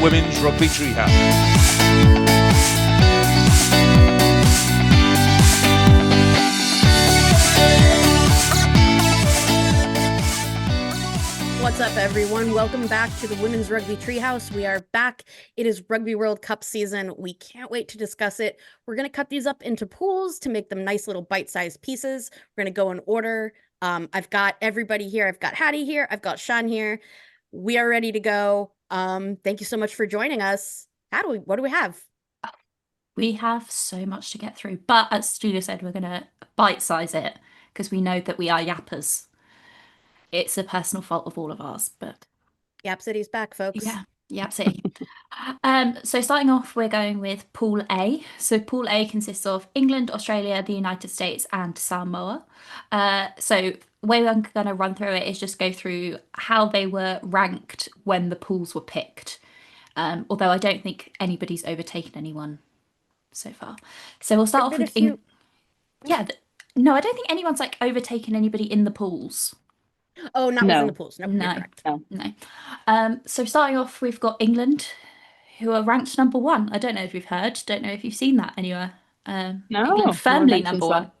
Women's Rugby Treehouse. What's up, everyone? Welcome back to the Women's Rugby Treehouse. We are back. It is Rugby World Cup season. We can't wait to discuss it. We're going to cut these up into pools to make them nice little bite-sized pieces. We're going to go in order. I've got everybody here. I've got Hattie here. I've got Sean here. We are ready to go. Thank you so much for joining us. What do we have? We have so much to get through, but as Julia said, we're going to bite-size it because we know that we are yappers. It's a personal fault of all of ours, but Yap City's back, folks. yeah, Yap City. So starting off, we're going with Pool A. So Pool A consists of England, Australia, the United States, and Samoa. So the way I'm going to run through it is just go through how they were ranked when the pools were picked. Although I don't think anybody's overtaken anyone so far. So we'll start off with yeah. No, I don't think anyone's like overtaken anybody in the pools. Oh, not within the pools. No, you're correct. No. So starting off, we've got England, who are ranked number one. I don't know if you've heard. Don't know if you've seen that anywhere. No, England firmly no number one.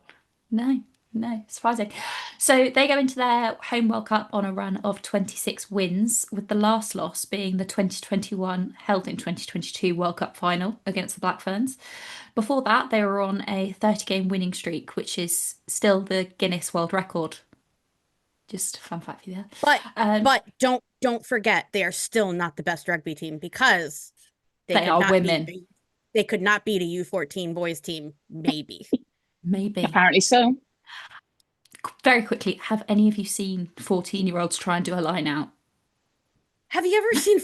No, surprising. So they go into their home World Cup on a run of 26 wins, with the last loss being the 2021 held in 2022 World Cup final against the Black Ferns. Before that, they were on a 30-game winning streak, which is still the Guinness World Record. Just a fun fact for you there. But don't forget, they are still not the best rugby team because they are women. They could not beat a U14 boys team, maybe. Maybe. Apparently so. Very quickly, have any of you seen 14-year-olds try and do a line out? Have you ever seen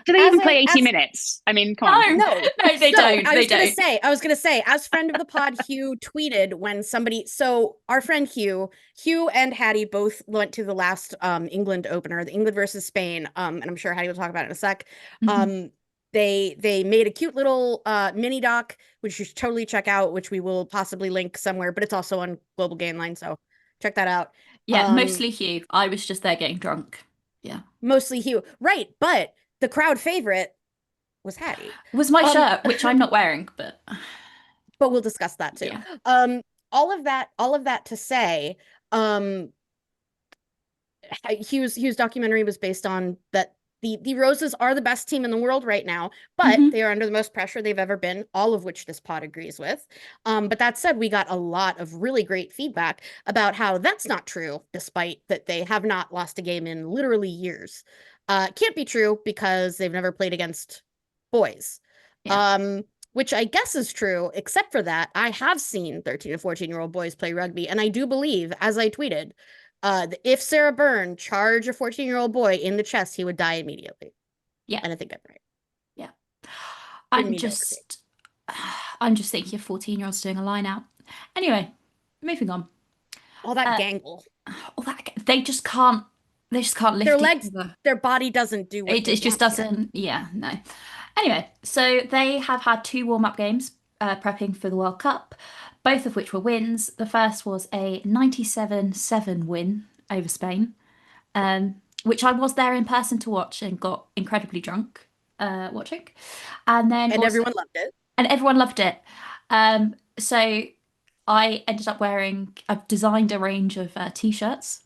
Do they even play 80 minutes? I mean, come on. No, they don't. I was gonna say, as friend of the pod, Hugh tweeted when so our friend Hugh and Hattie both went to the last England opener, the England versus Spain. And I'm sure Hattie will talk about it in a sec. Mm-hmm. They made a cute little mini doc, which you should totally check out, which we will possibly link somewhere, but it's also on Global Gameline, so check that out. Yeah, mostly Hugh. I was just there getting drunk. Yeah. Mostly Hugh. Right, but the crowd favorite was Hattie. Was my shirt, which I'm not wearing, but we'll discuss that too. Yeah. All of that to say, Hugh's documentary was based on that the Roses are the best team in the world right now, but they are under the most pressure they've ever been, all of which this pod agrees with. But that said, we got a lot of really great feedback about how that's not true, despite that they have not lost a game in literally years. Can't be true because they've never played against boys. Yeah. Which I guess is true, except for that I have seen 13 to 14-year-old boys play rugby, and I do believe, as I tweeted, if Sarah Byrne charged a 14-year-old boy in the chest, he would die immediately. Yeah. And I think I'm right. Yeah. I'm just thinking of 14-year-olds doing a line out. Anyway, moving on. All that gangle. They just can't lift their legs. Their body doesn't do what it just doesn't. Yeah, no. Anyway, so they have had 2 warm-up games prepping for the World Cup, both of which were wins. The first was a 97-7 win over Spain, which I was there in person to watch and got incredibly drunk watching. And everyone loved it. And everyone loved it. So I ended up I've designed a range of T-shirts,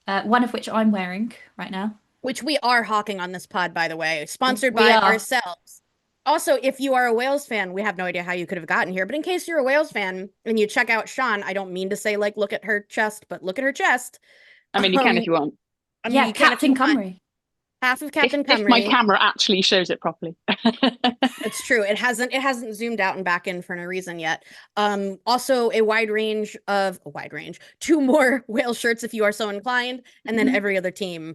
one of which I'm wearing right now. Which we are hawking on this pod, by the way, sponsored by ourselves. Also, if you are a Wales fan, we have no idea how you could have gotten here, but in case you're a Wales fan and you check out Sean, I don't mean to say like look at her chest, but look at her chest. I mean, you can if you want. I mean, yeah, Captain Cymru. Half of Captain Cymru. If my camera actually shows it properly. It's true. It hasn't zoomed out and back in for no reason yet. Also a wide range, 2 more Wales shirts if you are so inclined, and then every other team.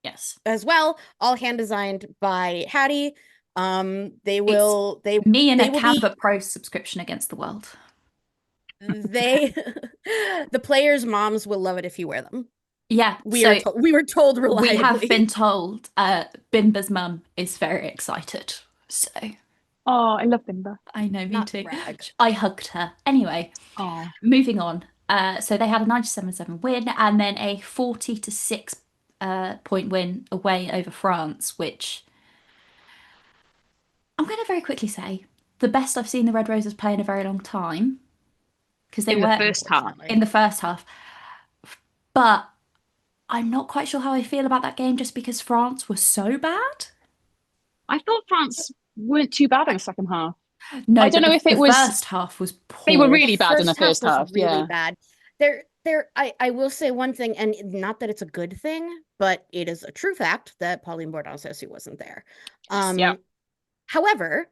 Yes. As well, all hand designed by Hattie. Me and a Canva Pro subscription against the world. The players' moms will love it if you wear them. Yeah, we were told reliably. We have been told Bimba's mum is very excited. So, oh, I love Bimba. I know, me too. I hugged her. Anyway, moving on. So they had a 97-7 win and then a 40-6 point win away over France, which I'm going to very quickly say the best I've seen the Red Roses play in a very long time, because they In the were first half. in the first half. But I'm not quite sure how I feel about that game just because France was so bad. I thought France weren't too bad in the second half. No, I don't but know if it the was. first half was They were poor. really bad in the first was half. really Yeah. bad. I will say one thing, and not that it's a good thing, but it is a true fact that Pauline Bourdon-Sossu wasn't there. Yeah. However,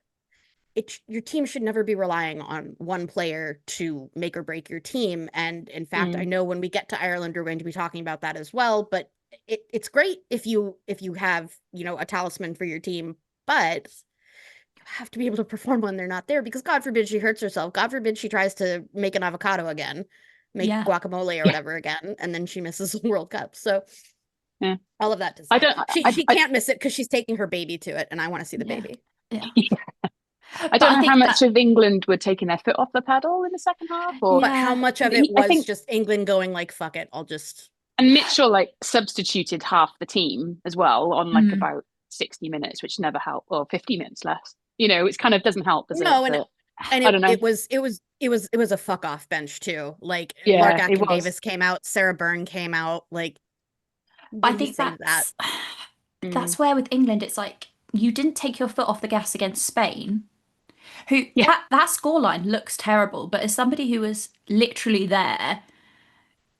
your team should never be relying on one player to make or break your team. And in fact, I know when we get to Ireland, we're going to be talking about that as well. But it's great if you have, a talisman for your team, but you have to be able to perform when they're not there, because God forbid she hurts herself. God forbid she tries to make an avocado again, make guacamole or whatever again, and then she misses the World Cup. So all of that to say, she can't miss it because she's taking her baby to it, and I want to see the baby. Yeah. I don't know how much of England were taking their foot off the pedal in the second half, but how much of it was just England going like, fuck it, I'll just. And Mitchell substituted half the team as well on about 60 minutes, which never helped, or 50 minutes less. It kind of doesn't help, does it? And I don't know. It was a fuck off bench too. Like Yeah, Lark Davis came out, Sarah Byrne came out. Like, I think that's where with England it's like you didn't take your foot off the gas against Spain. That scoreline looks terrible, but as somebody who was literally there,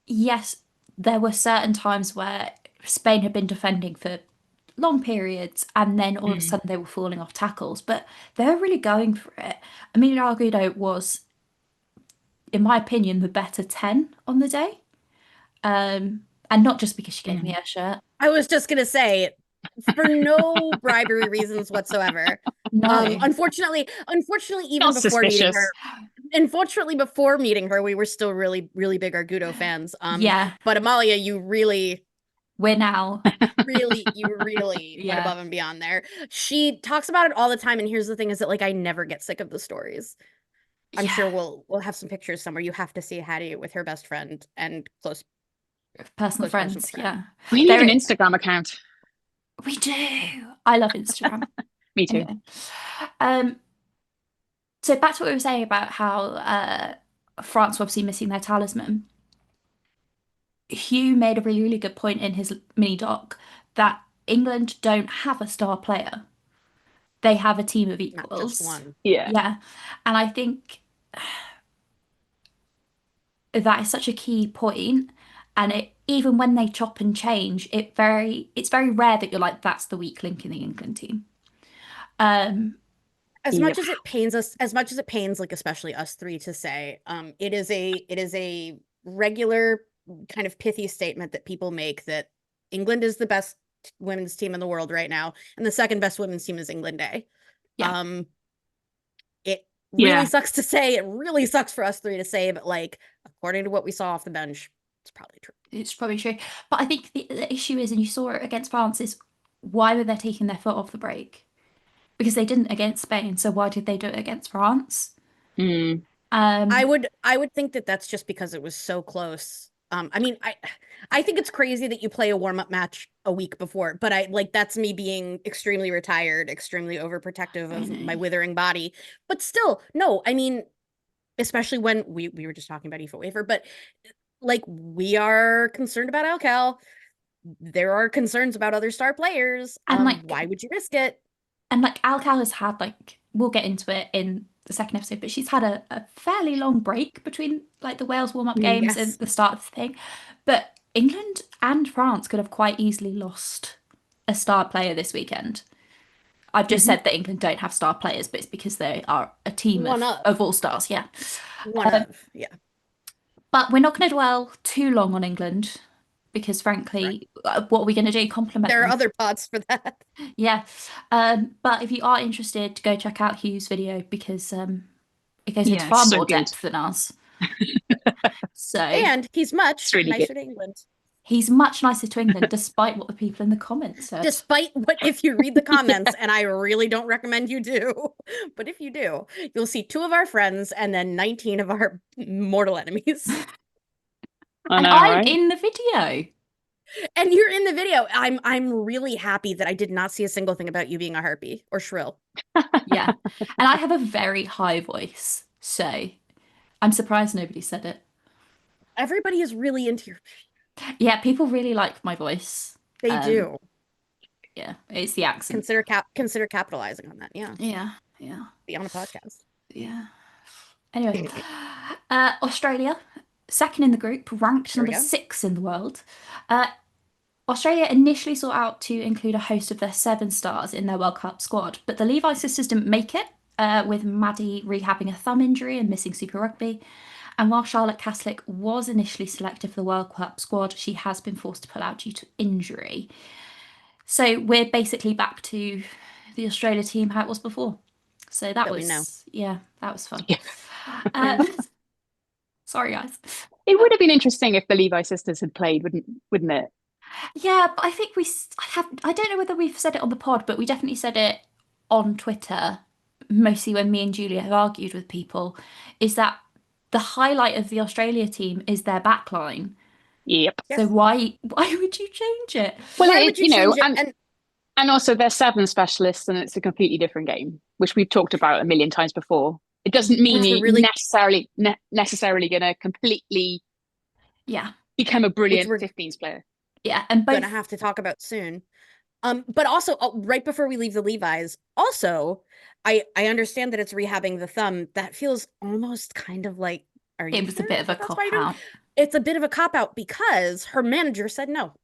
yes, there were certain times where Spain had been defending for long periods and then all of a sudden they were falling off tackles, but they were really going for it. Amelia Argudo was, in my opinion, the better 10 on the day. And not just because she gave me her shirt. I was just going to say, for no bribery reasons whatsoever. No. Unfortunately, even before meeting her, before meeting her, we were still really, really big Argudo fans. But Amalia, we're now you really went above and beyond there. She talks about it all the time, and here's the thing: is that I never get sick of the stories. I'm sure we'll have some pictures somewhere. You have to see Hattie with her best friend and close personal friends. Yeah, we need an Instagram account. We do. I love Instagram. Me too. Anyway. So back to what we were saying about how France were obviously missing their talisman. Hugh made a really, really good point in his mini doc that England don't have a star player. They have a team of equals. Not just one. Yeah. And I think that is such a key point. And even when they chop and change, it's very rare that you're like, that's the weak link in the England team. As much as it pains us, especially us three to say, it is a regular kind of pithy statement that people make that England is the best women's team in the world right now, and the second best women's team is England A. It really sucks to say. It really sucks for us three to say, but according to what we saw off the bench, it's probably true. It's probably true. But I think the issue is, and you saw it against France, is why were they taking their foot off the brake? Because they didn't against Spain, so why did they do it against France? I would think that that's just because it was so close. I think it's crazy that you play a warm-up match a week before, but that's me being extremely retired, extremely overprotective of my withering body. But still, no, especially when we were just talking about Aoife Wafer, but we are concerned about Alcal. There are concerns about other star players. And why would you risk it? And Alcal has had we'll get into it in the second episode, but she's had a fairly long break between the Wales warm-up games and the start of the thing. But England and France could have quite easily lost a star player this weekend. I've just said that England don't have star players, but it's because they are a team of all stars. Yeah. But we're not going to dwell too long on England because, frankly, what are we going to do? Compliment There them? are other pods for that. Yeah. But if you are interested, go check out Hugh's video because it goes into far more depth than ours. And he's much nicer to England. He's much nicer to England, despite what the people in the comments said. Despite what, if you read the comments, and I really don't recommend you do, but if you do, you'll see 2 of our friends and then 19 of our mortal enemies. I'm in the video. And you're in the video. I'm really happy that I did not see a single thing about you being a harpy or shrill. Yeah. And I have a very high voice, so I'm surprised nobody said it. Everybody is really into your. Yeah, people really like my voice. They do. Yeah, it's the accent. Consider capitalizing on that. Yeah. Yeah, yeah, Be on a podcast. yeah. Anyway, Australia, second in the group, ranked There we number go. 6 in the world. Australia initially sought out to include a host of their 7 stars in their World Cup squad, but the Levi sisters didn't make it, with Maddie rehabbing a thumb injury and missing Super Rugby. And while Charlotte Caslick was initially selected for the World Cup squad, she has been forced to pull out due to injury. So we're basically back to the Australia team how it was before. So that we know. was, yeah, that was fun. Yeah. Sorry, guys. It would have been interesting if the Levi sisters had played, wouldn't it? Yeah, but I think I don't know whether we've said it on the pod, but we definitely said it on Twitter, mostly when me and Julia have argued with people, is that the highlight of the Australia team is their backline. Yep. So Yes. why would you change it? Well, Why would you change it? And also they're 7 specialists, and it's a completely different game, which we've talked about a million times before. It doesn't mean Which we're you're really- necessarily going to completely Yeah, become a brilliant we're 15s player. yeah, and both gonna have to talk about soon. But also right before we leave the Levi's, also, I understand that it's rehabbing the thumb. That feels almost kind of like, are you it was a sure bit of a that's cop why you're doing- out. It's a bit of a cop out because her manager said no.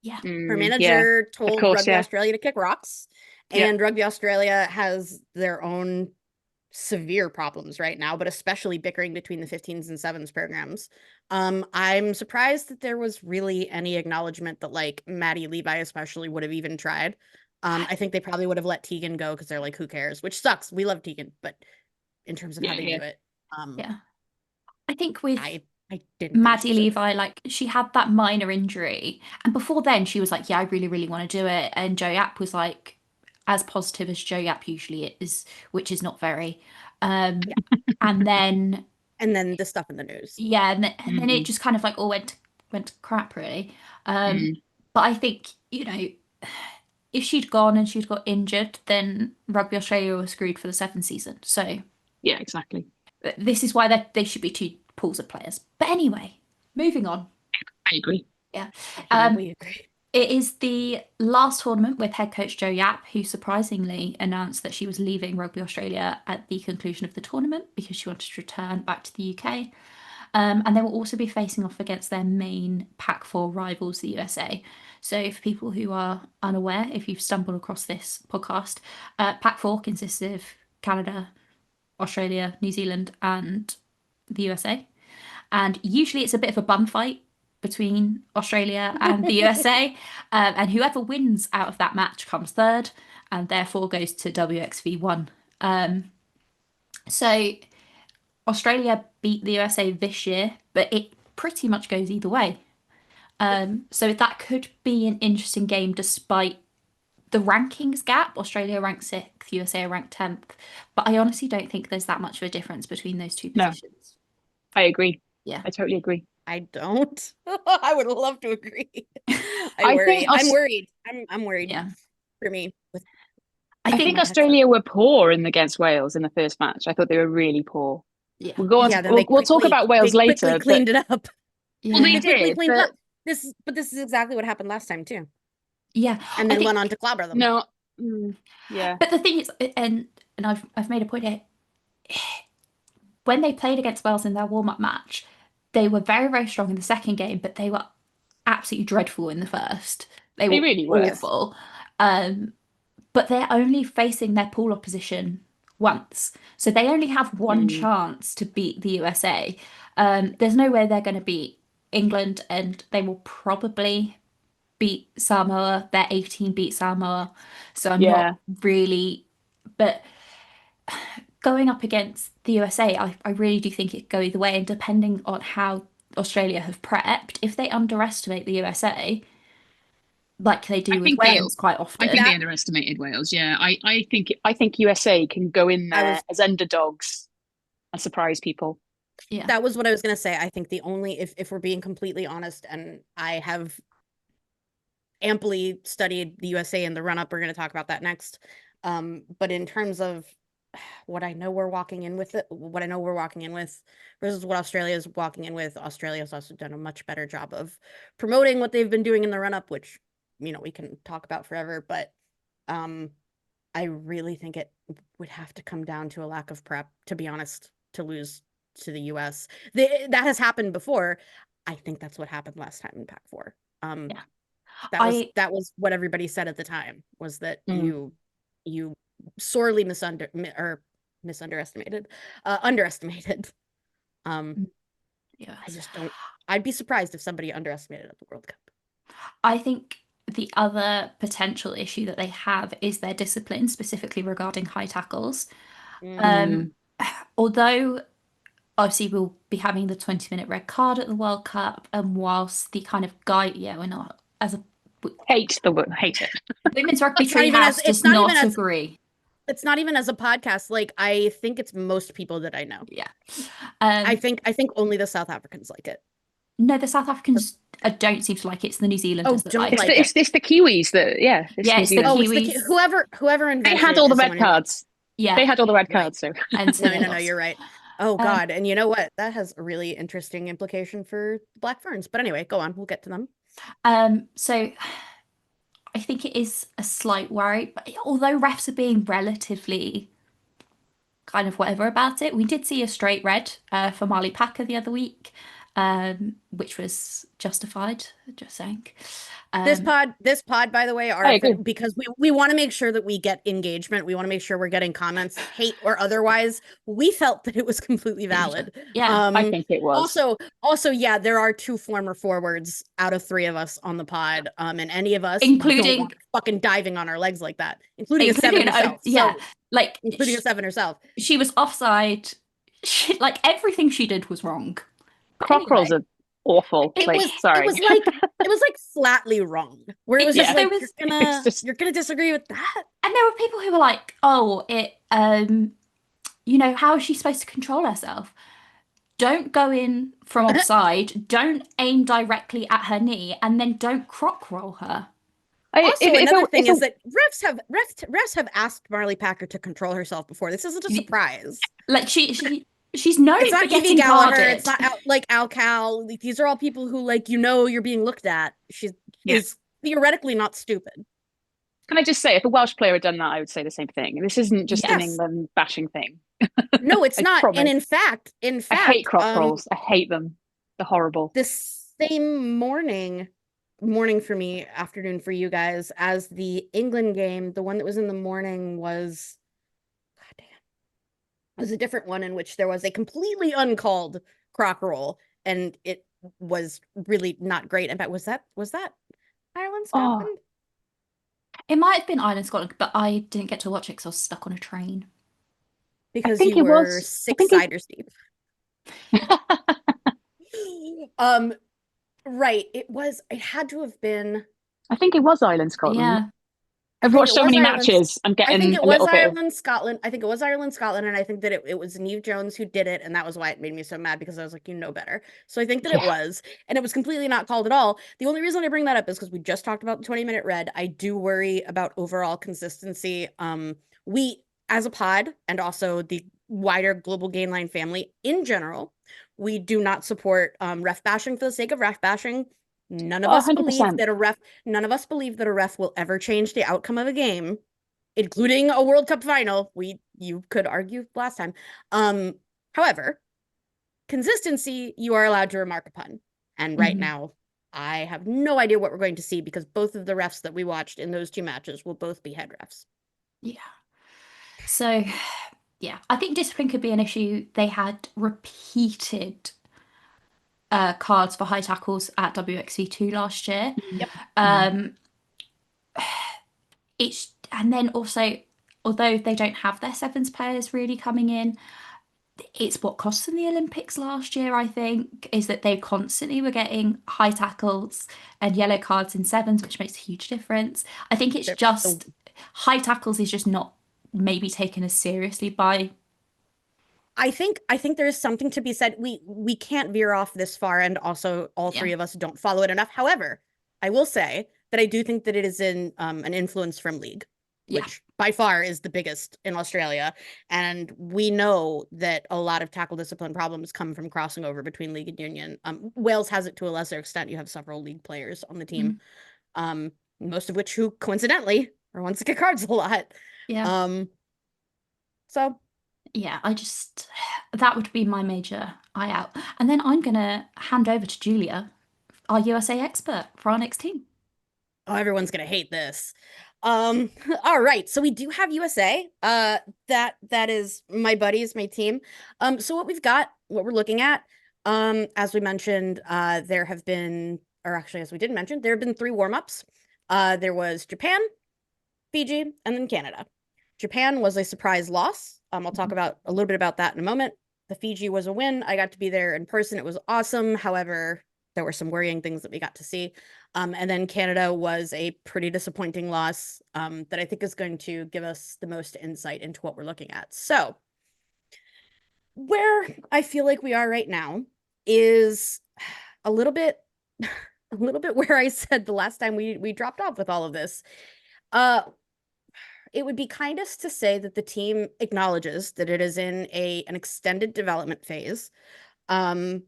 Yeah, Her Yeah, manager told course, Rugby yeah. Australia to kick rocks, Yeah. and Rugby Australia has their own severe problems right now, but especially bickering between the 15s and 7s programs. I'm surprised that there was really any acknowledgement that like Maddie Levi especially would have even tried. I think they probably would have let Tegan go because they're like, who cares? Which sucks. We love Tegan, but in terms of how they do it, yeah. I think with I didn't think Maddie she should. Levi, like she had that minor injury, and before then she was like, "Yeah, I really, really want to do it." And Joe Yap was like, as positive as Joe Yap usually is, which is not very. And then And then the stuff in the news. yeah, and then it just kind of like all went to crap really. But I think if she'd gone and she'd got injured, then Rugby Australia was screwed for the 7th season. So Yeah, exactly. this is why they should be 2 pools of players. But anyway, moving on. I agree. Yeah. We agree. It is the last tournament with head coach Joe Yap, who surprisingly announced that she was leaving Rugby Australia at the conclusion of the tournament because she wanted to return back to the UK. And they will also be facing off against their main Pac-4 rivals, the USA. So for people who are unaware, if you've stumbled across this podcast, Pac-4 consists of Canada, Australia, New Zealand, and the USA. And usually it's a bit of a bum fight between Australia and the USA. And whoever wins out of that match comes third and therefore goes to WXV1. So Australia beat the USA this year, but it pretty much goes either way. So that could be an interesting game despite the rankings gap. Australia ranked 6th, USA ranked 10th. But I honestly don't think there's that much of a difference between those 2 positions. I agree. Yeah. I totally agree. I don't. I would love to agree. I think I'm worried. I'm worried. Yeah. For me. I think Australia were poor against Wales in the first match. I thought they were really poor. Yeah. We'll go on. Then We'll talk about Wales they later. Quickly cleaned it up. Yeah. Well, they Quickly did. cleaned it But up. This is exactly what happened last time too. Yeah. And then went on to clobber them. no. Yeah. But the thing is, and I've made a point here. When they played against Wales in their warm-up match, they were very, very strong in the second game, but they were absolutely dreadful in the first. They were really were. awful. But they're only facing their pool opposition once. So they only have one chance to beat the USA. There's no way they're going to beat England, and they will probably beat Samoa. Their 18 beat Samoa. So I'm not really... But going up against the USA, I really do think it could go either way. And depending on how Australia have prepped, if they underestimate the USA, like they do with Wales quite often. I think they underestimated Wales. Yeah, I think USA can go in there as underdogs and surprise people. Yeah, that was what I was gonna say. I think the only, if we're being completely honest, and I have amply studied the USA in the run-up. We're going to talk about that next. But in terms of what I know we're walking in with versus what Australia is walking in with, Australia's also done a much better job of promoting what they've been doing in the run-up, which, you know, we can talk about forever. But I really think it would have to come down to a lack of prep, to be honest, to lose to the US. That has happened before. I think that's what happened last time in Pac-4. That was what everybody said at the time, was that you sorely underestimated. Yeah. I just don't. I'd be surprised if somebody underestimated at the World Cup. I think the other potential issue that they have is their discipline, specifically regarding high tackles. Although obviously we'll be having the 20-minute red card at the World Cup, and whilst the kind of we're not as a hate it. Women's Rugby Treehouse does not agree. It's not even as a podcast. Like, I think it's most people that I know. Yeah. I think only the South Africans like it. No, the South Africans don't seem to like it. It's the New Zealanders that like it. It's the Kiwis that, it's the Kiwis. Whoever invented they had all the red cards. Yeah, they had all the red cards. So no, you're right. Oh God, and you know what? That has a really interesting implication for Black Ferns. But anyway, go on. We'll get to them. So I think it is a slight worry, but although refs are being relatively kind of whatever about it, we did see a straight red for Marley Packer the other week, which was justified, just saying. This pod, by the way, because we want to make sure that we get engagement. We want to make sure we're getting comments, hate or otherwise. We felt that it was completely valid. Yeah, I think it was. Also, yeah, there are 2 former forwards out of 3 of us on the pod, and any of us, including fucking diving on our legs like that, including a 7 herself. Including a 7 herself. She was offside. Everything she did was wrong. Crockrells are awful. Sorry. It was like flatly wrong. Where it was just like, you're gonna disagree with that. And there were people who were like, "Oh, how is she supposed to control herself? Don't go in from offside. Don't aim directly at her knee, and then don't croc roll her." Another thing is that refs have asked Marley Packer to control herself before. This isn't a surprise. Like she's known for getting Gallagher, guarded. it's not Al Cal. These are all people who, you're being looked at. She's theoretically not stupid. Can I just say, if a Welsh player had done that, I would say the same thing. This isn't just an England bashing thing. No, it's not. Promise. And in fact, I hate croc rolls. I hate them. They're horrible. The same morning for me, afternoon for you guys, as the England game, the one that was in the morning was, it was a different one in which there was a completely uncalled croc roll, and it was really not great. In fact, was that Ireland, Scotland? It might have been Ireland, Scotland, but I didn't get to watch it because I was stuck on a train. Because you were 6 ciders deep. Right. It had to have been. I think it was Ireland, Scotland. Yeah. I've watched so many matches. I'm getting. I think it a was little Ireland, Scotland. I think it was Ireland, Scotland, and I think that it was Niamh Jones who did it, and that was why it made me so mad, because I was like, you know better. So I think that it was, and it was completely not called at all. The only reason I bring that up is because we just talked about the 20-minute red. I do worry about overall consistency. We, as a pod, and also the wider Global Gainline family in general, we do not support ref bashing for the sake of ref bashing. None of us believe that a ref will ever change the outcome of a game, including a World Cup final. You could argue last time. However, consistency you are allowed to remark upon. And right now, I have no idea what we're going to see, because both of the refs that we watched in those 2 matches will both be head refs. Yeah. So, yeah, I think discipline could be an issue. They had repeated cards for high tackles at WXV2 last year. Yep. And then also, although they don't have their sevens players really coming in, it's what cost them the Olympics last year, I think, is that they constantly were getting high tackles and yellow cards in sevens, which makes a huge difference. I think it's just high tackles is just not maybe taken as seriously by. I think there is something to be said. We can't veer off this far, and also all 3 of us don't follow it enough. However, I will say that I do think that it is in an influence from league, Yeah. which by far is the biggest in Australia. And we know that a lot of tackle discipline problems come from crossing over between league and union. Wales has it to a lesser extent. You have several league players on the team, most of which who coincidentally are ones that get cards a lot. Yeah. So Yeah, that would be my major eye out. And then I'm gonna hand over to Julia, our USA expert for our next team. oh, everyone's gonna hate this. All right, so we do have USA. That is my buddies, my team. So what we're looking at, as we mentioned, there have been, or actually, as we didn't mention, there have been 3 warm-ups. There was Japan, Fiji, and then Canada. Japan was a surprise loss. I'll talk about a little bit about that in a moment. The Fiji was a win. I got to be there in person. It was awesome. However, there were some worrying things that we got to see. And then Canada was a pretty disappointing loss that I think is going to give us the most insight into what we're looking at. So where I feel like we are right now is a little bit where I said the last time we dropped off with all of this. It would be kindest to say that the team acknowledges that it is in an extended development phase. I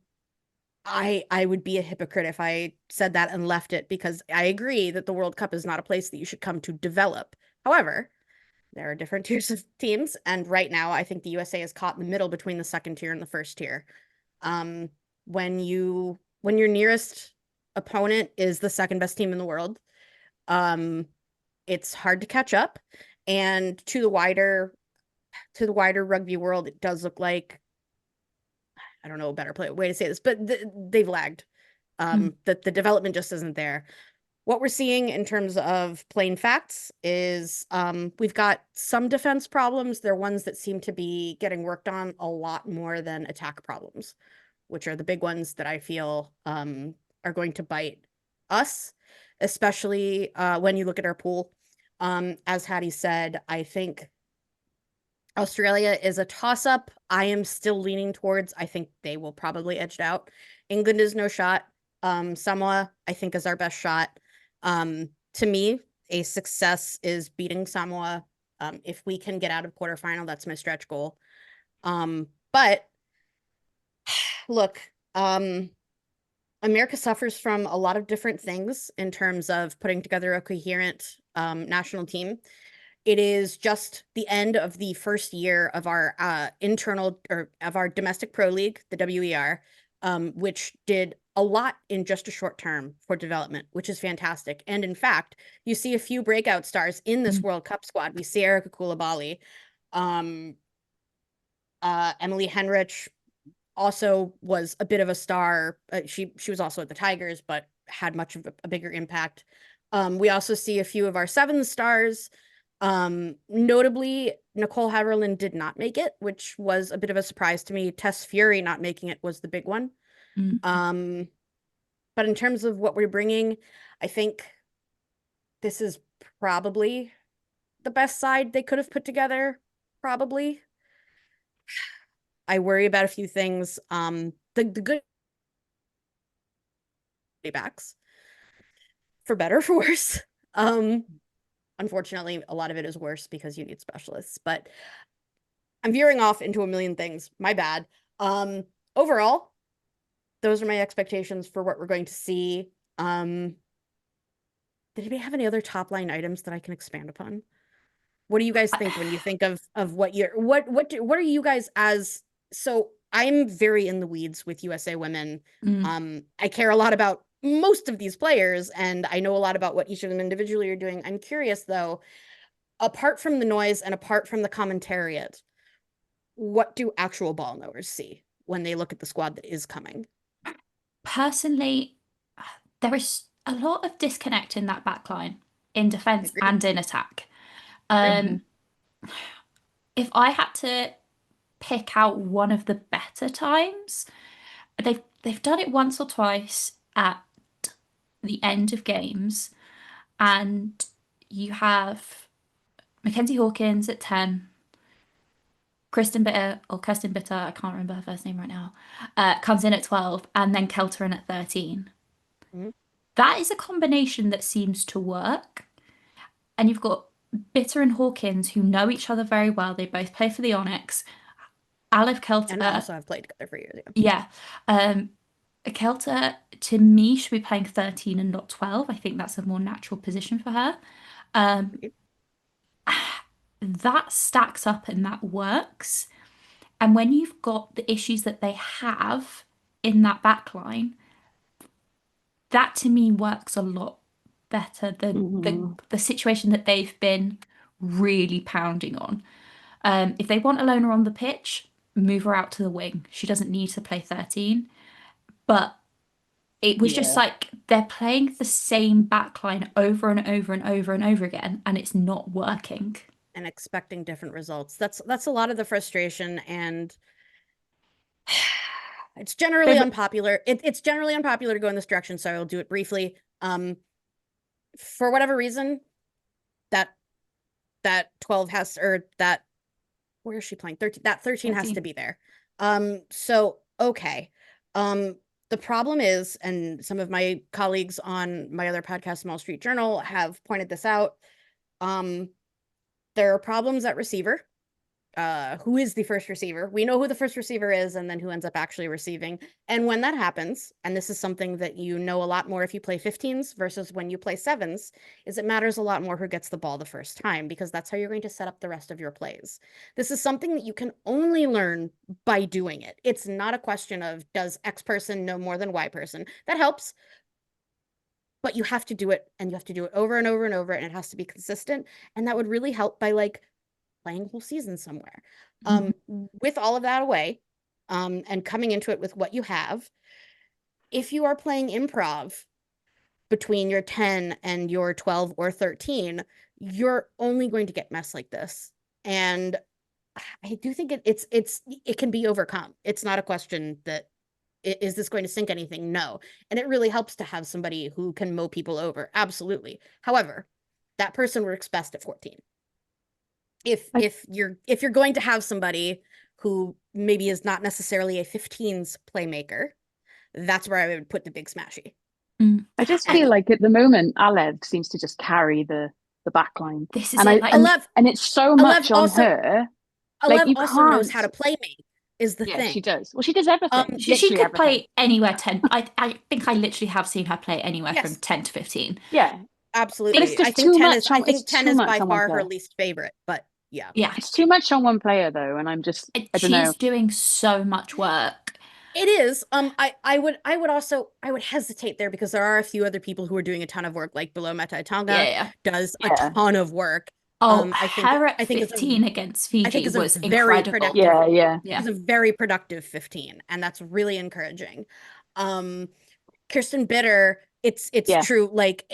would be a hypocrite if I said that and left it, because I agree that the World Cup is not a place that you should come to develop. However, there are different tiers of teams, and right now I think the USA is caught in the middle between the second tier and the first tier. When your nearest opponent is the second best team in the world, it's hard to catch up. And to the wider rugby world, it does look like, I don't know a better way to say this, but they've lagged. That the development just isn't there. What we're seeing in terms of plain facts is we've got some defense problems. They're ones that seem to be getting worked on a lot more than attack problems, which are the big ones that I feel are going to bite us, especially when you look at our pool. As Hattie said, I think Australia is a toss-up. I am still leaning towards, I think they will probably edge out. England is no shot. Samoa, I think, is our best shot. To me, a success is beating Samoa. If we can get out of quarterfinal, that's my stretch goal. But look, America suffers from a lot of different things in terms of putting together a coherent national team. It is just the end of the first year of our of our domestic pro league, the WER, which did a lot in just a short term for development, which is fantastic. And in fact, you see a few breakout stars in this World Cup squad. We see Erica Koulibaly, Emily Henrich also was a bit of a star. She was also at the Tigers, but had much of a bigger impact. We also see a few of our 7 stars. Notably, Nicole Haverland did not make it, which was a bit of a surprise to me. Tess Fury not making it was the big one. But in terms of what we're bringing, I think this is probably the best side they could have put together, probably. I worry about a few things. The good backs, for better or for worse. Unfortunately, a lot of it is worse because you need specialists, but I'm veering off into a million things. My bad. Overall, those are my expectations for what we're going to see. Did anybody have any other top line items that I can expand upon? What do you guys think when you think of what are you guys as? So I'm very in the weeds with USA Women. I care a lot about most of these players, and I know a lot about what each of them individually are doing. I'm curious though, apart from the noise and apart from the commentariat, what do actual ball knowers see when they look at the squad that is coming? Personally, there is a lot of disconnect in that backline, in defense Agreed. and in attack. If I had to pick out one of the better times, they've done it once or twice at the end of games, and you have Mackenzie Hawkins at 10, Kirsten Bitter, I can't remember her first name right now, comes in at 12, and then Kelteren at 13. that is a combination that seems to work. And you've got Bitter and Hawkins who know each other very well. They both play for the Onyx. Aleph Kelter, And also have played together for years. yeah. Kelter, to me, should be playing 13 and not 12. I think that's a more natural position for her. That stacks up and that works. And when you've got the issues that they have in that backline, that to me works a lot better than the situation that they've been really pounding on. If they want a loner on the pitch, move her out to the wing. She doesn't need to play 13. But it was just like they're playing the same backline over and over and over and over again, and it's not working. And expecting different results. That's a lot of the frustration, and it's generally unpopular. It's generally unpopular to go in this direction, so I'll do it briefly. For whatever reason, that 12 has, or that, where is she playing? 13, that 13 has to be there. So okay. The problem is, and some of my colleagues on my other podcast, Wall Street Journal, have pointed this out. There are problems at receiver. Who is the first receiver? We know who the first receiver is, and then who ends up actually receiving. And when that happens, and this is something that you know a lot more if you play 15s versus when you play 7s, is it matters a lot more who gets the ball the first time, because that's how you're going to set up the rest of your plays. This is something that you can only learn by doing it. It's not a question of, does X person know more than Y person? That helps, but you have to do it, and you have to do it over and over and over, and it has to be consistent. And that would really help by like playing a whole season somewhere. With all of that away, and coming into it with what you have, if you are playing improv between your 10 and your 12 or 13, you're only going to get mess like this. And I do think it can be overcome. It's not a question that, is this going to sink anything? No. And it really helps to have somebody who can mow people over. Absolutely. However, that person works best at 14. If you're going to have somebody who maybe is not necessarily a 15s playmaker, that's where I would put the big smashy. I just feel like at the moment Alev seems to just carry the back line. This is it. And it's so much on her. Alev also knows how to play make, is the thing. She does. Well, she does everything. She could play anywhere 10. I think I literally have seen her play anywhere from 10 to 15. Yeah. Absolutely. I think 10 is by far her least favorite, but yeah. It's too much on one player though, and I'm just, I don't know. She's doing so much work. It is. I would hesitate there, because there are a few other people who are doing a ton of work, like Below Metai Tonga does a ton of work. I think 15 against Fiji was very incredible. Productive. It was a very productive 15, and that's really encouraging. Kirsten Bitter, it's true, like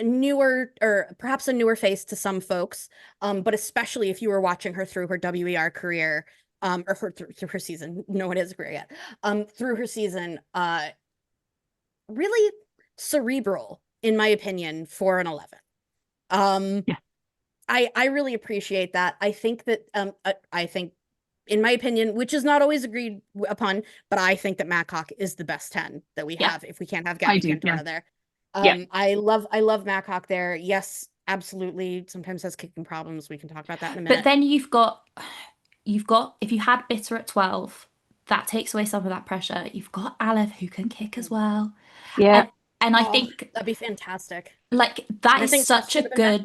newer, or perhaps a newer face to some folks, but especially if you were watching her through her WER career, or through her season. No one has a career yet. Through her season, really cerebral, in my opinion, for an 11. I really appreciate that. I think that I think, in my opinion, which is not always agreed upon, but I think that Matcock is the best 10 that we have, if we can't have Gabby Cantona there. I love Matcock there. Yes, absolutely. Sometimes has kicking problems. We can talk about that in a minute. But then you've got if you had Bitter at 12, that takes away some of that pressure. You've got Aleph who can kick as well. Yeah. And I think that'd be fantastic. Like that is such a good.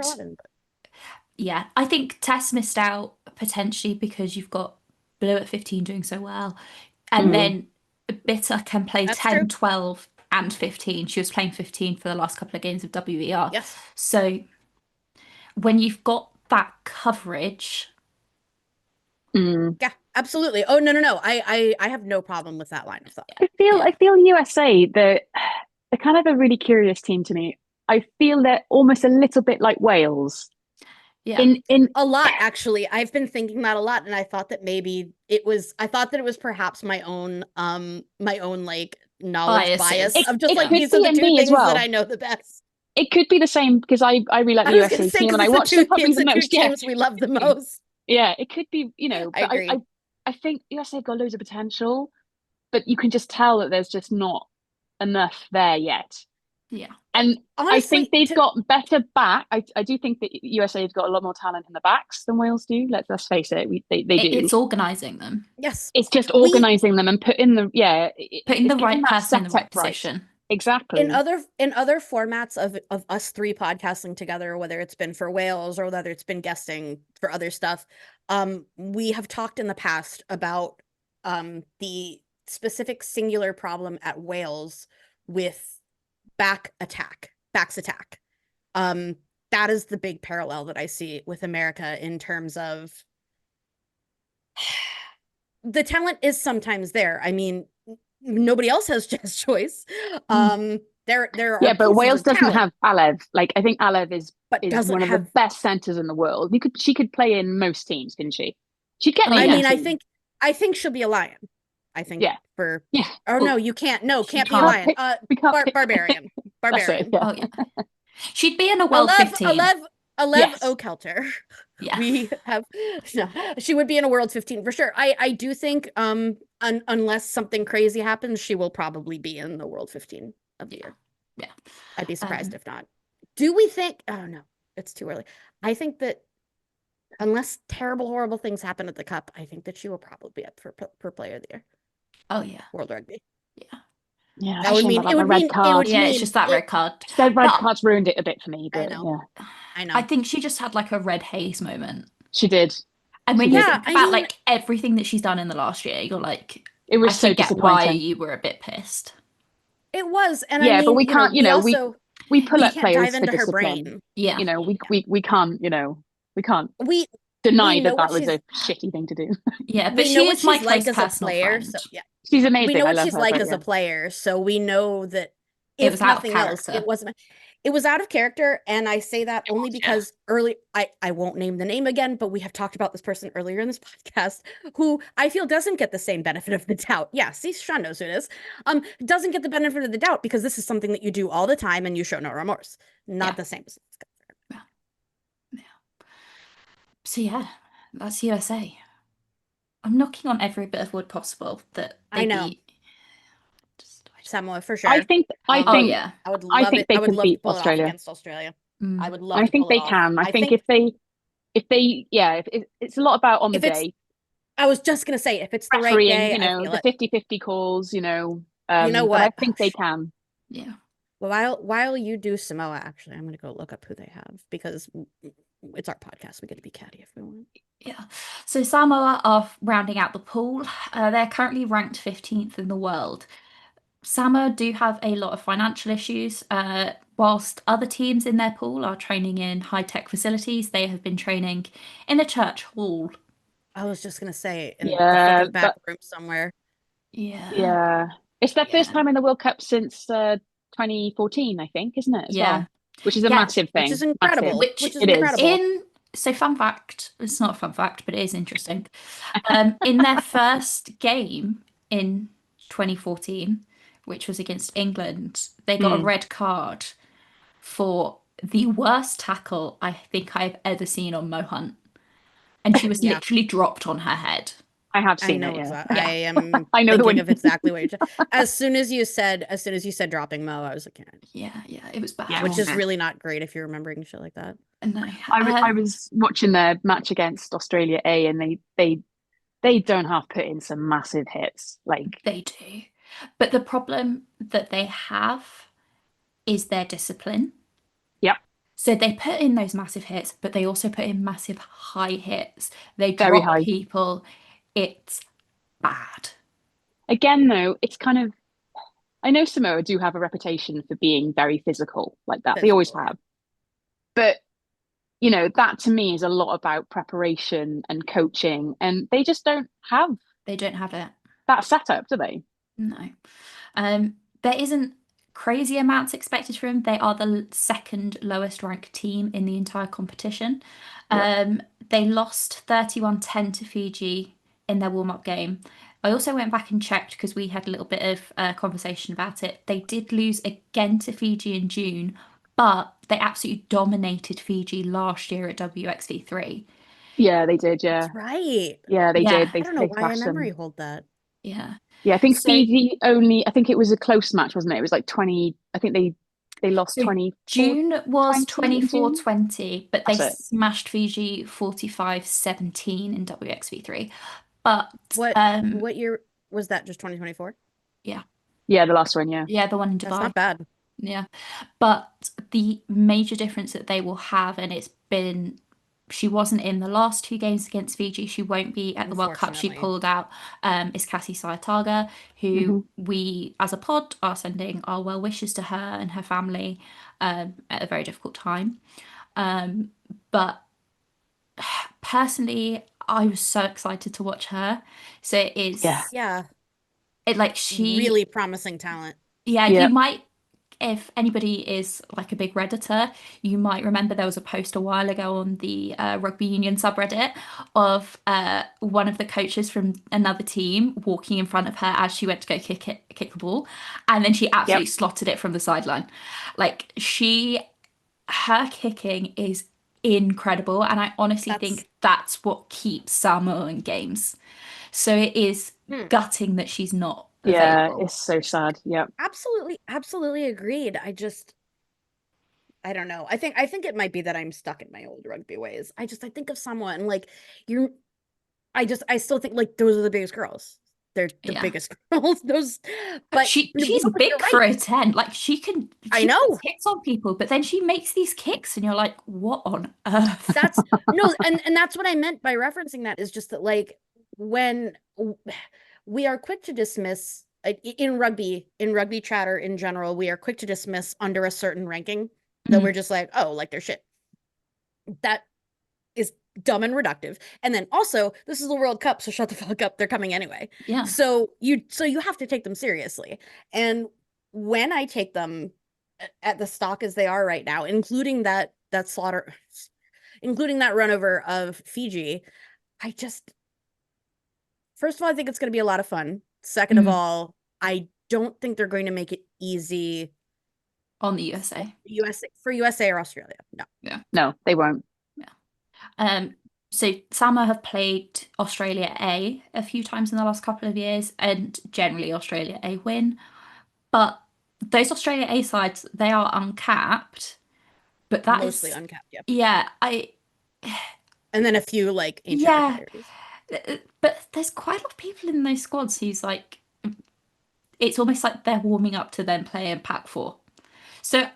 Yeah, I think Tess missed out potentially because you've got Blue at 15 doing so well. And then Bitter can play 10, 12 and 15. She was playing 15 for the last couple of games of WER. Yes. So when you've got that coverage. Yeah, absolutely. Oh, no. I have no problem with that line of thought. I feel USA, they're kind of a really curious team to me. I feel they're almost a little bit like Wales. Yeah. In a lot, actually. I've been thinking that a lot, and I thought that maybe it was perhaps my own like knowledge bias of just like, these are the two things that I know the best. It could be the same, because I really like the USA team, and I watch them probably the most. Teams we love the most. Yeah, it could be, but I agree. I think USA have got loads of potential, but you can just tell that there's just not enough there yet. Yeah. And Honestly, I think they've got better back. I do think that USA have got a lot more talent in the backs than Wales do. Let's face it, they do. It's organising them. yes, It's just organising them and putting the putting the getting right that person in the right setup right. position. Exactly. in other formats of us three podcasting together, whether it's been for Wales or whether it's been guesting for other stuff, we have talked in the past about the specific singular problem at Wales with backs attack. That is the big parallel that I see with America in terms of the talent is sometimes there. I mean, nobody else has just choice. There are but Wales doesn't talent, have Alev. Like, I think Alev is doesn't one of have the best centers in the world. She could play in most teams, couldn't she? She'd get. I mean, team. I think she'll be a Lion. I think Yeah. Oh Well, no, you can't. No, can't be a can't Lion. That's Barbarian. it, yeah. Oh yeah. She'd be in a World 15. Alev Yes. O'Kelter. Yeah. We have she would be in a World 15 for sure. I do think unless something crazy happens, she will probably be in the World 15 of the year. Yeah. I'd be surprised if not. Do we think oh no, it's too early. I think that unless terrible, horrible things happen at the Cup, I think that she will probably be up for Player of the Year. Oh yeah. World Rugby. Yeah. Yeah, That would mean it would mean it's just that red card. That red card's ruined it a bit for me, but I know. I think she just had like a red haze moment. She did. And when you think about mean, like everything that she's done in the last year, you're like, it was so get disappointing. why you were a bit pissed. It was, and yeah, I mean, but we can't. We pull up can't players dive into for her discipline. brain. Yeah, we can't. We can't deny that was a shitty thing to do. Yeah, but she is my close personal friend. So yeah, she's amazing. We know what she's she's like as a player, so we know that it was nothing else, it wasn't. It was out of character, and I say that only because I won't name the name again, but we have talked about this person earlier in this podcast who I feel doesn't get the same benefit of the doubt. Yeah, see, Sean knows who it is. Doesn't get the benefit of the doubt because this is something that you do all the time and you show no remorse. Not the same as yeah. So yeah, that's USA. I'm knocking on every bit of wood possible that they I know. beat Samoa for sure. I think I would love I think it. they I would could love beat to pull Australia. it off against Australia. I would love I to think pull it they can. off. I think if they it's a lot about on the day. I was just gonna say if it's the right refereeing, day, the 50-50 calls, you know but what? I think they can. Yeah. Well, while you do Samoa, actually, I'm gonna go look up who they have because it's our podcast. We get to be catty if we want. Yeah. So Samoa are rounding out the pool. They're currently ranked 15th in the world. Samoa do have a lot of financial issues. Whilst other teams in their pool are training in high-tech facilities, they have been training in a church hall. I was just gonna say in the fucking back room somewhere. Yeah. Yeah. It's their first time in the World Cup since 2014, I think, isn't it? As well, which is a massive thing. Which is incredible. Which is incredible. So fun fact, it's not a fun fact, but it is interesting. In their first game in 2014, which was against England, they got a red card for the worst tackle I think I've ever seen on Mo Hunt. And she was literally dropped on her head. I have seen it. Exactly. I am I know thinking of exactly what you're as soon as you said dropping Mo, I was like, yeah, it was bad. Yeah, which is really not great if you're remembering shit like that. No. I was watching their match against Australia A, and they don't have put in some massive hits. Like they do. But the problem that they have is their discipline. Yep. So they put in those massive hits, but they also put in massive high hits. They Very drop high. people. It's bad. Again, though, it's kind of, I know Samoa do have a reputation for being very physical like that. They always have. But, that to me is a lot about preparation and coaching, and they just don't have. They don't have it. That setup, do they? No. There isn't crazy amounts expected from them. They are the second lowest ranked team in the entire competition. They lost 31-10 to Fiji in their warm-up game. I also went back and checked because we had a little bit of conversation about it. They did lose again to Fiji in June, but they absolutely dominated Fiji last year at WXV3. Yeah, they did, yeah. That's right. Yeah, they did. I don't know why I memory hold that. Yeah. Yeah, I think So- Fiji only. I think it was a close match, wasn't it? It was like 20. I think they lost So 20. June was 20 in June? 24-20, but they That's it. smashed Fiji 45-17 in WXV3. But What year was that? Just 2024? yeah, Yeah, the last one. Yeah. the one in That's Dubai. not bad. Yeah. But the major difference that they will have, and she wasn't in the last two games against Fiji. She won't be at the World Cup. She Unfortunately. pulled out, is Cassie Sayataga, who we, as a pod, are sending our well wishes to her and her family at a very difficult time. But personally, I was so excited to watch her. So it is, Yeah, it like she, really promising talent. yeah, Yeah. you might, if anybody is like a big Redditor, you might remember there was a post a while ago on the Rugby Union subreddit of one of the coaches from another team walking in front of her as she went to go kick the ball, and then she absolutely slotted it from the sideline. Like her kicking is incredible, and I honestly think that's what keeps Samoa in games. So it is gutting that she's not available. Yeah, it's so sad. Yeah. Absolutely agreed. I don't know. I think it might be that I'm stuck in my old rugby ways. I think of Samoa and like I still think like those are the biggest girls. They're the biggest girls. But she's but big you're for right. a 10. Like she I know. puts hits on people, but then she makes these kicks and you're like, what on earth? That's no, and that's what I meant by referencing that is just that like when we are quick to dismiss in rugby chatter in general, we are quick to dismiss under a certain ranking that we're just like, oh, like they're shit. That is dumb and reductive. And then also, this is the World Cup, so shut the fuck up. They're coming anyway. Yeah. So you have to take them seriously. And when I take them at the stock as they are right now, including that slaughter, including that run over of Fiji, first of all, I think it's going to be a lot of fun. Second of all, I don't think they're going to make it easy on the USA. For USA or Australia. No. Yeah. No, they won't. Yeah. So Samoa have played Australia A a few times in the last couple of years, and generally Australia A win. But those Australia A sides, they are uncapped. But that mostly is uncapped, yeah. Yeah, and then a few like ancient retirees. But there's quite a lot of people in those squads who's like, it's almost like they're warming up to then playing Pac 4. So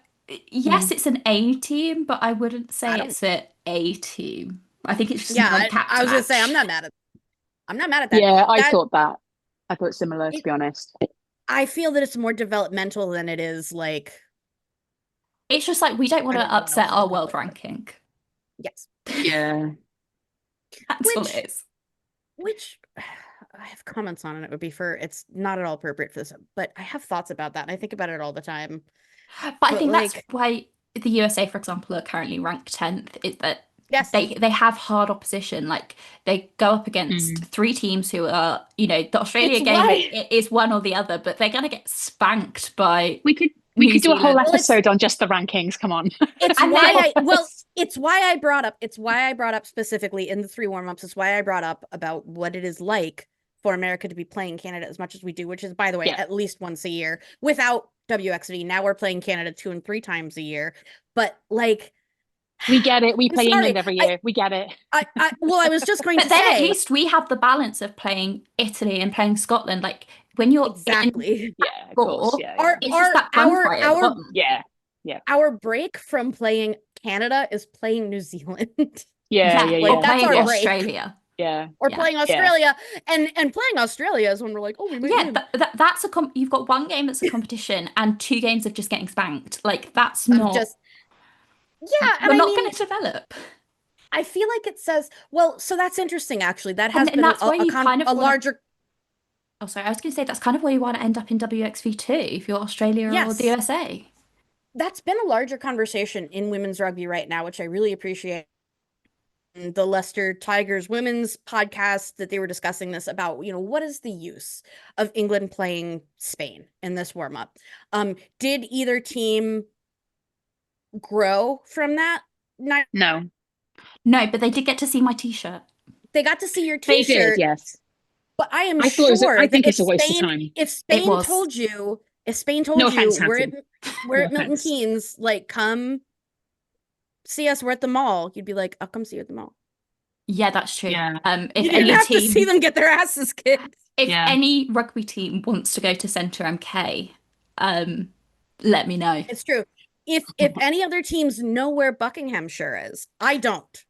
yes, it's an A team, but I wouldn't say it's an A team. I think it's just an uncapped I was gonna match. say I'm not mad at that. Yeah, I thought that. I thought similar, to be honest. I feel that it's more developmental than it is like. It's just like we don't want to upset our world ranking. Yes. Yeah. That's all it is. Which I have comments on, and it would be it's not at all appropriate for this, but I have thoughts about that, and I think about it all the time. But I think that's why the USA, for example, are currently ranked 10th, is that they have hard opposition. Like they go up against three teams who are, the Australia game is one or the other, but they're going to get spanked by We could do a whole episode on just the rankings. Come on. It's why I brought up specifically in the 3 warm-ups. It's why I brought up about what it is like for America to be playing Canada as much as we do, which is, by the way, at least once a year without WXV. Now we're playing Canada 2 and 3 times a year. But like, we get it. We play England every year. We get it. I was just going to say. But then at least we have the balance of playing Italy and playing Scotland. Like when you're exactly, yeah, of course, our break from playing Canada is playing New Zealand. Like that's playing our Australia. Yeah, or playing Australia, and playing Australia is when we're like, oh, we might win. That's you've got one game that's a competition and 2 games of just getting spanked. Like that's not just. Yeah, we're not going to develop. I feel like it says, well, so that's interesting. Actually, that has been that's why you a larger. Oh, sorry, I was going to say that's kind of where you want to end up in WXV2 if you're Australia or the USA. That's been a larger conversation in women's rugby right now, which I really appreciate. The Leicester Tigers women's podcast that they were discussing this about, what is the use of England playing Spain in this warm-up? Did either team grow from that? No, but they did get to see my t-shirt. They got to see your t-shirt. They did, yes. But I am I thought it was, sure I think that it's a waste of time. if Spain was. told you, if Spain told No you offense, we're Hanson. we're No at Milton offense. Keynes, like come see us, we're at the mall, you'd be like, I'll come see you at the mall. Yeah, that's true. Yeah. If You didn't any have to team, see them get their asses kicked. if Yeah. any rugby team wants to go to Centre MK, let me know. It's true. If any other teams know where Buckinghamshire is, I don't.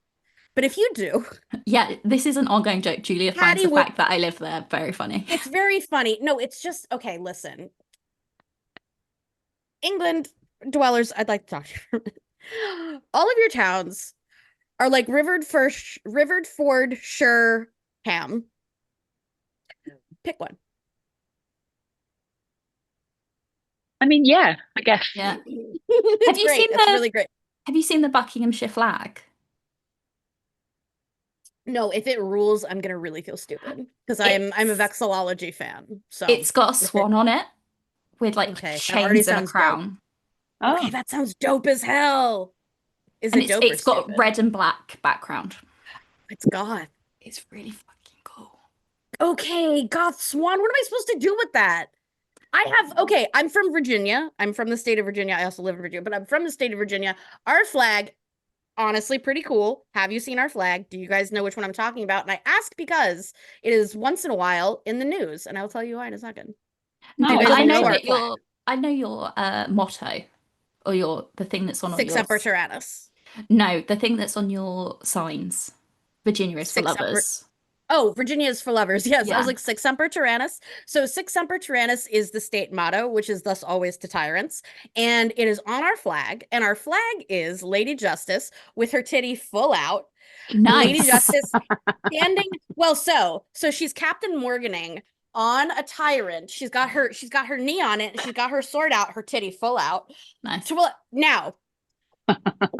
But if you do, Yeah, this is an ongoing joke. Julia finds Patty the would. fact that I live there very funny. It's very funny. No, it's just okay. Listen, England dwellers, I'd like to talk to you. All of your towns are like Riverford, Shire, Ham. Pick one. I mean, yeah, I guess. Yeah. It's Have you great. seen It's the- really great. Have you seen the Buckinghamshire flag? No, if it rules, I'm gonna really feel stupid because I'm a vexillology fan. So It's got a swan on it with like Okay, that already chains and a sounds dope. crown. Oh, okay, that sounds dope as hell. Is And it dope it's or got stupid? red and black background. It's goth. It's really fucking cool. Okay, goth swan. What am I supposed to do with that? Okay, I'm from Virginia. I'm from the state of Virginia. I also live in Virginia, but I'm from the state of Virginia. Our flag, honestly, pretty cool. Have you seen our flag? Do you guys know which one I'm talking about? And I ask because it is once in a while in the news, and I will tell you why in a second. No, you but guys I know know our that flag? I know your motto or the thing that's on all Sic your semper tyrannis. No, the thing that's on your signs. Virginia is for Sic semper- lovers. Oh, Virginia is for lovers. Yes, I Yeah. was like Sic semper tyrannis. So Sic semper tyrannis is the state motto, which is thus always to tyrants, and it is on our flag. And our flag is Lady Justice with her titty full out. Lady Nice. Justice standing. Well, so she's Captain Morganing on a tyrant. She's got her knee on it. And she's got her sword out. Her titty full out. Nice. So now. When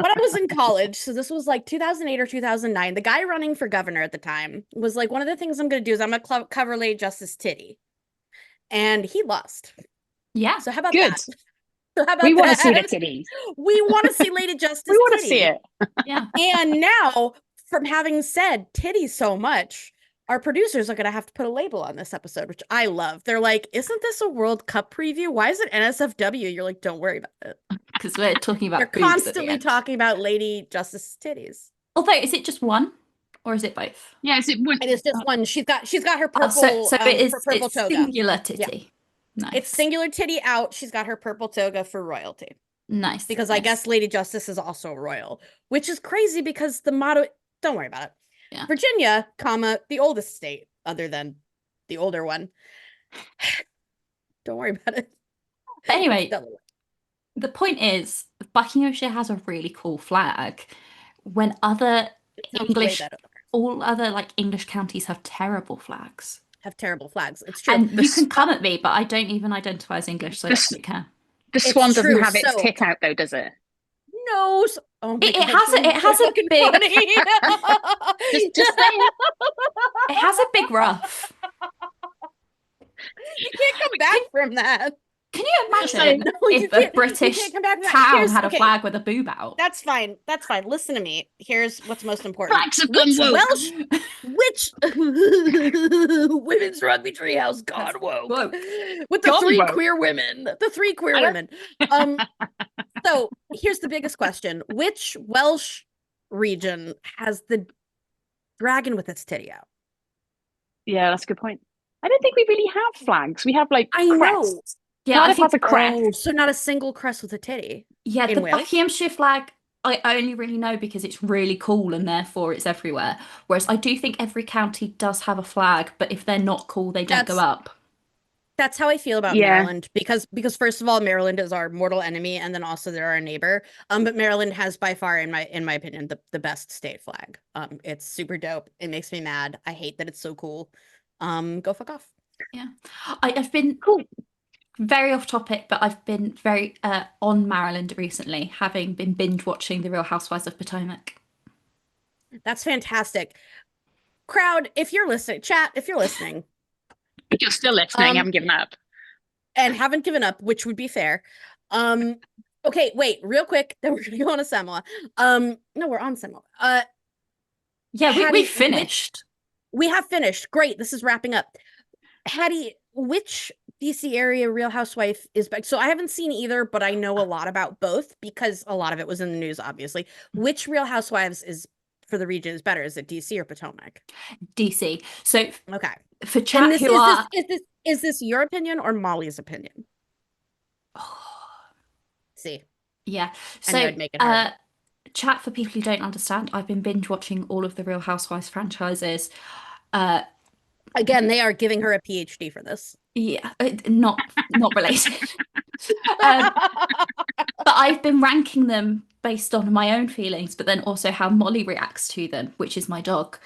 I was in college, so this was like 2008 or 2009, the guy running for governor at the time was like, one of the things I'm going to do is I'm going to cover Lady Justice titty. And he lost. Yeah. So how about good. that? So how about We want to that? see the titties. We want to see Lady Justice We want to titty. see it. Yeah. And now, from having said titty so much, our producers are going to have to put a label on this episode, which I love. They're like, isn't this a World Cup preview? Why is it NSFW? You're like, don't worry about it. Because we're talking about They're boobs at the constantly end. talking about Lady Justice titties. Although, is it just one or is it both? Yeah, is it one? It is just one. She's got her Oh, purple. so it is her purple it's toga. singular titty. Nice. It's singular titty out. She's got her purple toga for royalty. Nice. Because I nice. guess Lady Justice is also royal, which is crazy because the motto. Don't worry about it. Yeah. Virginia, the oldest state other than the older one. Don't worry about it. But anyway, Delaware. the point is, Buckinghamshire has a really cool flag. When other It sounds way English, better. all other like English counties have terrible flags. Have terrible flags. It's true. And you can come at me, but I don't even identify as English, so I This- don't care. The It's swan doesn't true, have its so- tit out though, does it? No. Oh my It God, has a- Jordan, it has you're a fucking big- funny. Just saying. It has a big ruff. You can't come back from that. Can you Just imagine saying. No, you if a can't- you British can't come back from that. town Here's- had a okay. flag with a boob out? That's fine. That's fine. Listen to me. Here's what's most important. Flags have gone Which woke. Welsh, which women's rugby treehouse gone woke woke. with the Gone three woke. queer women. The three queer I don't- women. So here's the biggest question: which Welsh region has the dragon with its titty out? Yeah, that's a good point. I don't think we really have flags. We have like I know. crests. Yeah, I Cardiff think has a crest. Oh, so not a single crest with a titty. yeah, in the Wales? Buckinghamshire flag I only really know because it's really cool and therefore it's everywhere. Whereas I do think every county does have a flag, but if they're not cool, they don't go That's- up. That's how I feel about Yeah. Maryland because first of all, Maryland is our mortal enemy, and then also they're our neighbor. But Maryland has by far, in my opinion, the best state flag. It's super dope. It makes me mad. I hate that it's so cool. Go fuck off. I've been very off topic, but I've been very on Maryland recently, having been binge watching The Real Housewives of Potomac. That's fantastic. Crowd, if you're listening, chat, if you're listening If you're still listening, I haven't given up. and haven't given up, which would be fair. Okay, wait, real quick, then we're gonna go on to Samoa. No, we're on Samoa. Yeah, Patty, we which- finished. we have finished. Great. This is wrapping up. Hattie, which DC area Real Housewife is back? So I haven't seen either, but I know a lot about both because a lot of it was in the news, obviously. Which Real Housewives is for the region is better? Is it DC or Potomac? DC. So Okay. for And chat this who are is this your opinion or Molly's opinion? See, yeah. I knew So I'd make it hard. chat for people who don't understand, I've been binge watching all of the Real Housewives franchises. Again, they are giving her a PhD for this. Yeah, not related. But I've been ranking them based on my own feelings, but then also how Molly reacts to them, which is my dog.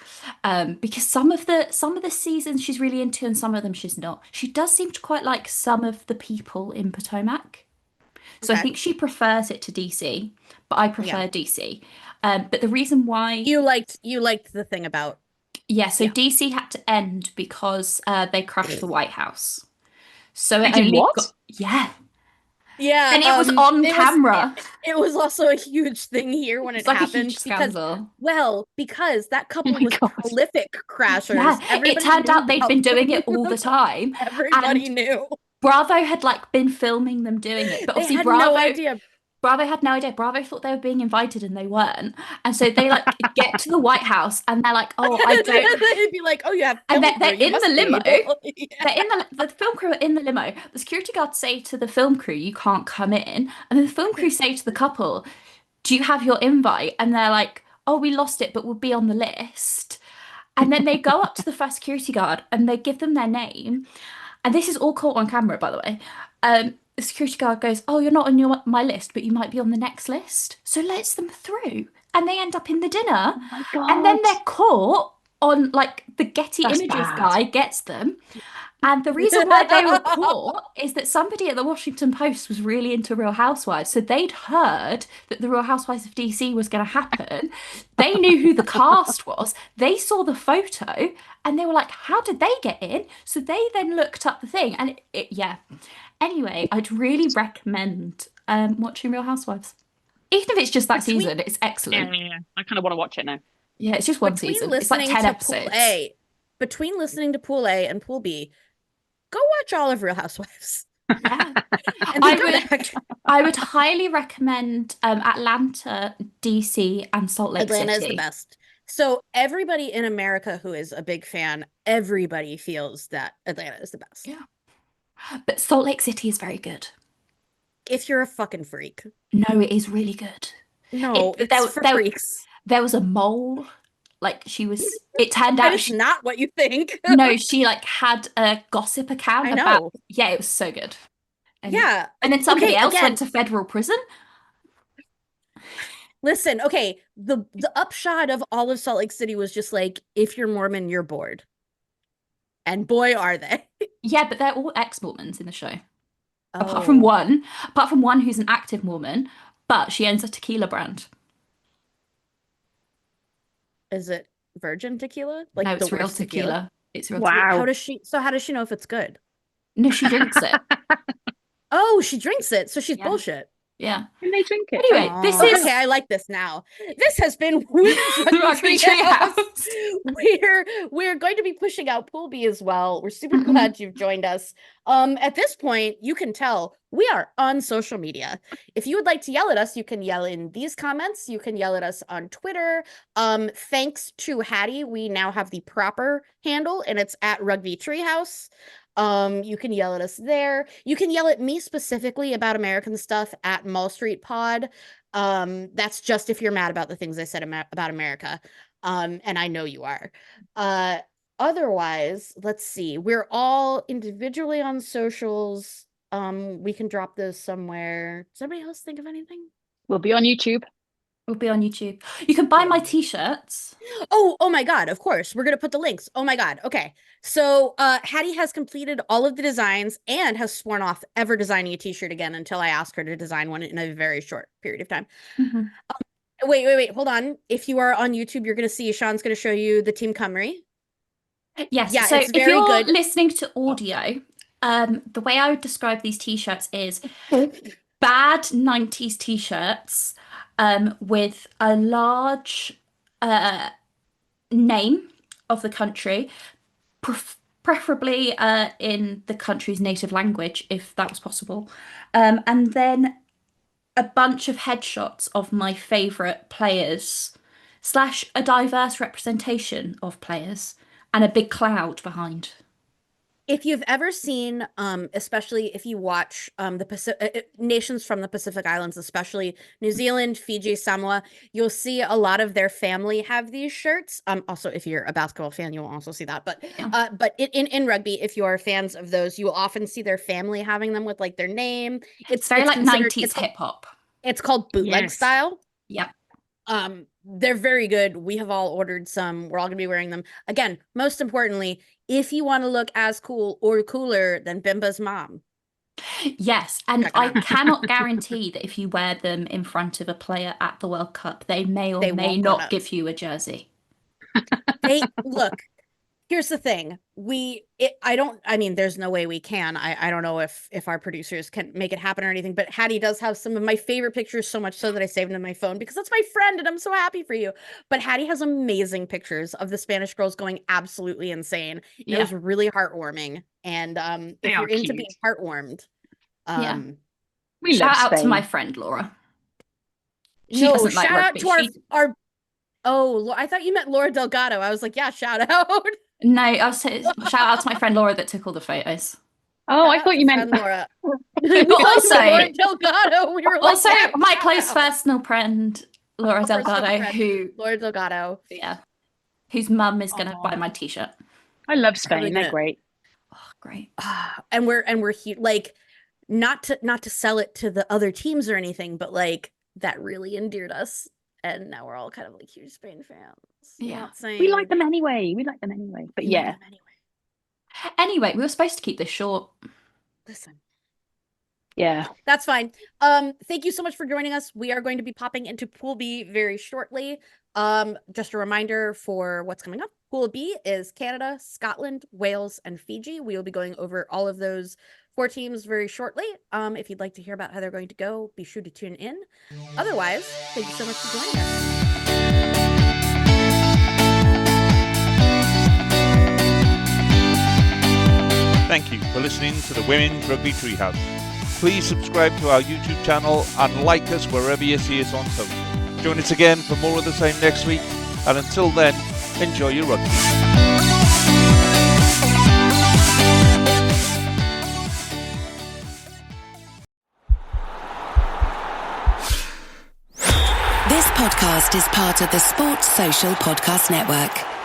Because some of the seasons she's really into, and some of them she's not. She does seem to quite like some of the people in Potomac, so I Okay. think she prefers it to DC, but I prefer Yeah. DC. But the reason why You liked the thing about so yeah. DC had to end because they crashed the White House. So it They did only what? got Yeah, and it was on camera. It was also a huge thing here when It's it like a happened huge scandal. because that couple my was God. prolific crashers. Yeah, it Everybody turned knew out they'd about been doing them. it all the time. Everybody And knew. Bravo had like been filming them doing it, but They obviously had no idea. Bravo had no idea. Bravo thought they were being invited and they weren't. And so they like get to the White House and they're like, "Oh, I don't." They'd be like, "Oh, you have And film they're crew. You in must the be limo. able." Yeah. They're in the film crew are in the limo. The security guards say to the film crew, "You can't come in." And then the film crew say to the couple, "Do you have your invite?" And they're like, "Oh, we lost it, but we'll be on the list." And then they go up to the first security guard and they give them their name. And this is all caught on camera, by the way. The security guard goes, "Oh, you're not on my list, but you might be on the next list." So lets them through. And they end up in the dinner. Oh my God. And then they're caught on like the Getty That's Images bad. guy gets them. And the reason why they were caught is that somebody at the Washington Post was really into Real Housewives. So they'd heard that the Real Housewives of DC was going to happen. They knew who the cast was. They saw the photo and they were like, how did they get in? So they then looked up the thing and yeah. Anyway, I'd really recommend watching Real Housewives. Even if it's just that season, it's excellent. Yeah. I kind of want to watch it now. Yeah, it's just one season. It's like 10 to episodes. Pool A, between listening to Pool A and Pool B, go watch all of Real Housewives. Yeah. And then go back. I would highly recommend Atlanta, DC, and Salt Lake Atlanta City. is the best. So everybody in America who is a big fan, everybody feels that Atlanta is the best. Yeah. But Salt Lake City is very good. If you're a fucking freak. No, it is really good. No, it's for freaks. There was a mole. Like it turned out it's not what you think. No, she like had a gossip account about. Yeah, it was so good. And, yeah. And then somebody else went to federal prison. Listen, okay, the upshot of all of Salt Lake City was just like, if you're Mormon, you're bored. And boy, are they. Yeah, but they're all ex-Mormons in the show. Oh. Apart from one who's an active Mormon, but she owns a tequila brand. Is it virgin tequila? Like no, it's real tequila. It's real tequila. How does she know if it's good? No, she drinks it. Oh, she drinks it, so she's bullshit. Yeah. And they drink it. Anyway, this is okay. I like this now. This has been Rugby Treehouse. We're going to be pushing out Pool B as well. We're super glad you've joined us. At this point, you can tell we are on social media. If you would like to yell at us, you can yell in these comments. You can yell at us on Twitter. Thanks to Hattie, we now have the proper handle, and it's at Rugby Treehouse. You can yell at us there. You can yell at me specifically about American stuff at Mall Street Pod. That's just if you're mad about the things I said about America. And I know you are. Otherwise, let's see. We're all individually on socials. We can drop those somewhere. Does anybody else think of anything? We'll be on YouTube. We'll be on YouTube. You can buy my t-shirts. Oh my God, of course. We're going to put the links. Oh my God. Okay. So Hattie has completed all of the designs and has sworn off ever designing a t-shirt again until I ask her to design one in a very short period of time. Mm-hmm. Wait. Hold on. If you are on YouTube, you're going to see Sean's going to show you the Team Cymru. Yes. Yeah, so it's very if you're good. listening to audio, the way I would describe these t-shirts is bad 90s t-shirts with a large name of the country, preferably in the country's native language, if that was possible. And then a bunch of headshots of my favourite players, / a diverse representation of players, and a big cloud behind. If you've ever seen, especially if you watch the nations from the Pacific Islands, especially New Zealand, Fiji, Samoa, you'll see a lot of their family have these shirts. Also, if you're a basketball fan, you'll also see that. But but in rugby, if you are fans of those, you will often see their family having them with like their name. It's very like 90s hip hop. It's called bootleg style. Yeah. They're very good. We have all ordered some. We're all gonna be wearing them. Again, most importantly, if you want to look as cool or cooler than Bimba's mom. Yes, and I cannot guarantee that if you wear them in front of a player at the World Cup, they may or may not give you a jersey. Look, here's the thing. There's no way we can. I don't know if our producers can make it happen or anything, but Hattie does have some of my favorite pictures, so much so that I saved them in my phone because that's my friend and I'm so happy for you. But Hattie has amazing pictures of the Spanish girls going absolutely insane. It was really heartwarming. And if you're into being heartwarmed, shout out to my friend Laura. She doesn't like rugby. Shout out to our I thought you meant Laura Delgado. I was like, yeah, shout out. No, I was shout out to my friend Laura that took all the photos. Oh, I thought you meant Laura. Also, Laura Delgado. We were also my close personal friend Laura Delgado, Laura Delgado, whose mum is gonna buy my t-shirt. I love Spain. They're great. Oh, great. And we're like, not to sell it to the other teams or anything, but like that really endeared us. And now we're all kind of like huge Spain fans. Yeah. We like them anyway. But Anyway, we were supposed to keep this short. Listen. Yeah. That's fine. Thank you so much for joining us. We are going to be popping into Pool B very shortly. Just a reminder for what's coming up. Pool B is Canada, Scotland, Wales, and Fiji. We will be going over all of those 4 teams very shortly. If you'd like to hear about how they're going to go, be sure to tune in. Otherwise, thank you so much for joining us. Thank you for listening to the Women's Rugby Treehouse. Please subscribe to our YouTube channel and like us wherever you see us on social. Join us again for more of the same next week. And until then, enjoy your rugby. This podcast is part of the Sports Social Podcast Network.